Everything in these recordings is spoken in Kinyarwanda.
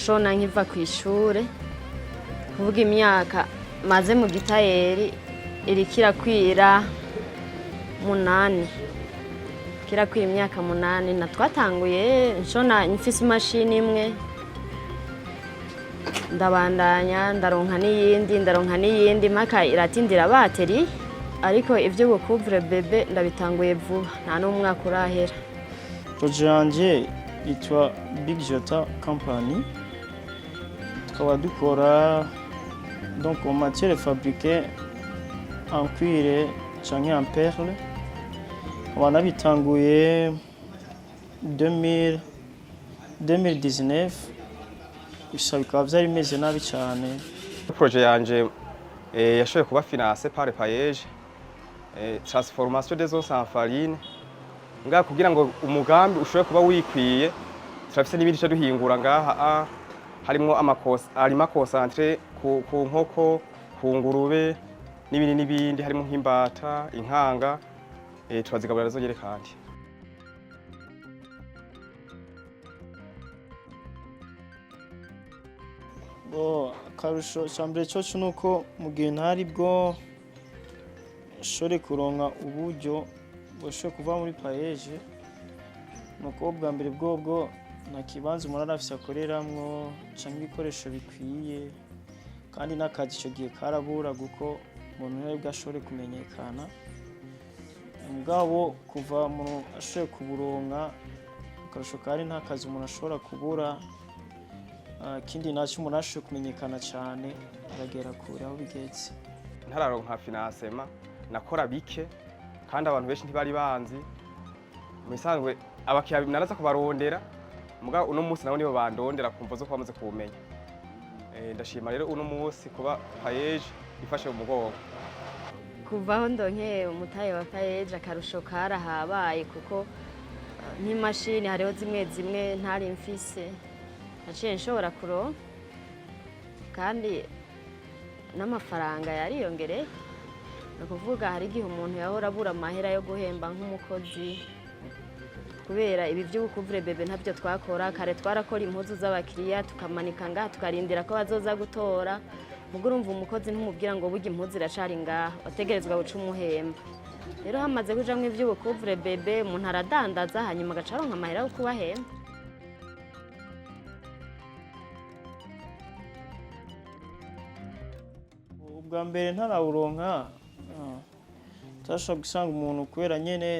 gushona nkiva ku ishure kuvuga imyaka maze mu gitayeri irakwira 8 kirakwira imyaka 8 na twatanguye nshona mfise imashini imwe ndabandanya ndaronka n'iyindi mpaka iratindira bateri ariko ivyo gukuvura bebe ndabitanguye vuba nta n'umwaka urahera. Projet yanje itwa Big Jota Company tukaba dukora donc en matière fabriquée en cuir canke en perle wana bitanguye 2019 bisa bikaba vyari meze nabi cyane. Projet yanje yashoboye kuba financé par Payeje transformation des eaux en farine ngaha kugira ngo umugambi ushobore kuba wikwiye turafise n'ibindi cyo duhingura ngaha harimo arima concentré ku nkoko ku ngurube n'ibindi harimo nk'imbata inkanga turazigaburira zogere kandi. Akarusho cyambere cyo nuko mu gihe ntari bwo shore kuronka uburyo bwoshe kuva muri Payeje nuko bwa mbere bwo na kibanza umuntu arafise akoreramwo canke ibikoresho bikwiye kandi n'akazi cyo gihe karabura guko umuntu nawe bwashore kumenyekana mugabo kuva mu ashore kuburonka akarusho kari nta kazi umuntu ashobora kubura kindi nacyo umuntu ashobora kumenyekana cyane aragera kure aho bigetse. Ntararonka financement nakora bike kandi abantu benshi ntibari banzi mu bisanzwe abakiya naraza kubarondera mugabo uno munsi nabo nibo bandondera kumva zo kwamaze kumenya. Ndashima rero uno munsi kuba Payeje ifashe mu mugongo. Kuvaho ndonke umutaye wa Payeje akarusho karahabaye kuko nk'imashini hariho zimwe ntari mfise naciye nshobora kuronka kandi n'amafaranga yariyongereye no kuvuga hari igihe umuntu yahora abura amahera yo guhemba nk'umukozi kubera ibi by'ubukuvure bebe ntabyo twakora kare twarakora impuzu z'abakiriya tukamanika ngaha tukarindira ko bazoza gutora mugo urumva umukozi ntumubwira ngo burya impuzu iracari ngaha wategerezwa guca umuhemba rero hamaze kujamwe iby'ubukuvure bebe umuntu aradandaza hanyuma agacaronka amahera yo kubahemba. Ubwa mbere ntarawuronka turashobora gusanga umuntu kubera nyene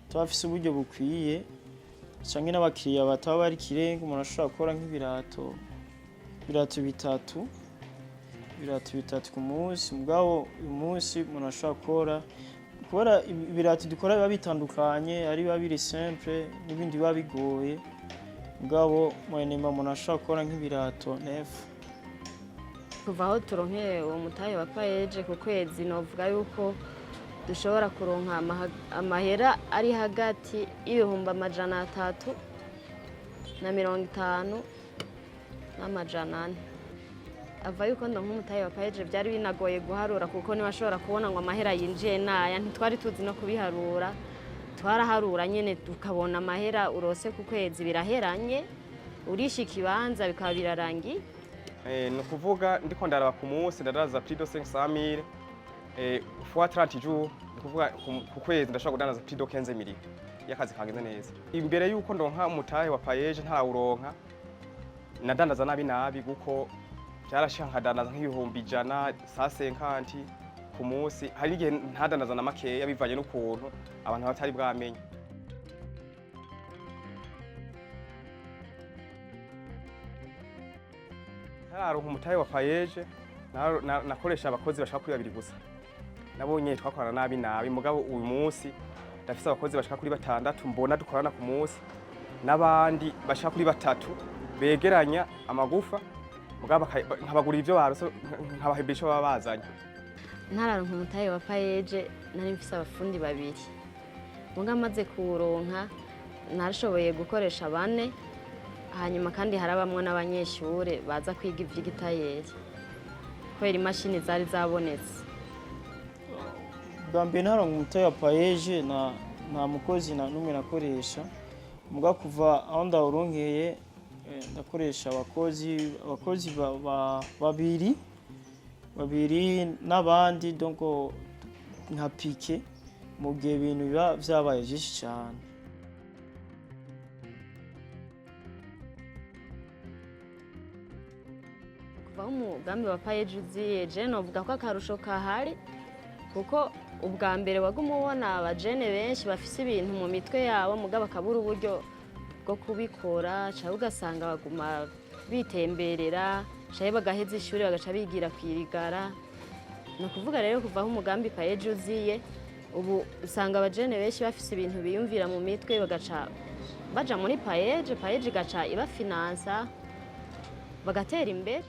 twafise uburyo bukwiye canke n'abakiriya bataba bari kirenga umuntu ashobora gukora nk'ibirato bitatu ku munsi mugabo uyu munsi umuntu ashobora gukora ibirato dukora biba bitandukanye ari biba biri simple n'ibindi biba bigoye mugabo mwenema umuntu ashobora gukora nk'ibirato nefu. Kuva aho turonke umutahe wa Payeje ku kwezi novuga yuko dushobora kuronka amahera ari hagati y'ibihumbi 350 n'amajana 400 ava yuko ndonka umutahe wa Payeje byari binagoye guharura kuko niwashobora kubona ngo amahera yinjiye naya ntitwari tuzi no kubiharura twaraharura nyene tukabona amahera urose ku kwezi biraheranye urisha ikibanza bikaba birarangiye. No kuvuga ndiko ndaraba ku munsi ndadaza plus de 500 000 fois 30 jours kuvuga ku kwezi ndashobora kudandaza plus de 15 000 yakazi kagenze neza. Imbere yuko ndonka umutahe wa Payeje ntarawuronka nadandaza nabi guko byarashanka dandaza nk'ibihumbi 100 150 ku munsi hari igihe ntadandaza na makeya bivanye n'ukuntu abantu batari bwamenye. Ntaronka umutahe wa Payeje nakoresha abakozi bashaka kuri 2 gusa nabonye twakorana nabi mugabo uyu munsi ndafise abakozi bashaka kuri 6 mbona dukorana ku munsi nabandi bashaka kuri 3 begeranya amagufa mugabo nkabagurira ivyo barose nkabahebesha babazanye. Ntararonka umutahe wa Payeje nari mfise abafundi 2 mugabo amaze kuronka narashoboye gukoresha 4 hanyuma kandi harabamwe n'abanyeshure baza kwiga ivy'igitayeri kubera imashini zari zabonetse. Bwa mbere ntaronka umutahe wa Payeje nta mukozi n'umwe nakoresha muga kuva aho ndawuronkeye ndakoresha abakozi babiri n'abandi donc nka pike mu gihe ibintu biba vyabaye vyinshi cyane. Kuvaho umugambi wa payeje uziye je novuga ko akarusho kahari kuko ubwa mbere waguma ubona abajene benshi bafise ibintu mu mitwe yabo mugabo bakabura uburyo bwo kubikora cyangwa ugasanga baguma bitemberera cyangwa bagaheza ishuri bagaca bigira kwirigara. Ni ukuvuga rero kuvaho umugambi payeje uziye ubu usanga abajene benshi bafise ibintu biyumvira mu mitwe bagaca baja muri payeje igaca ibafinansa bagatera imbere.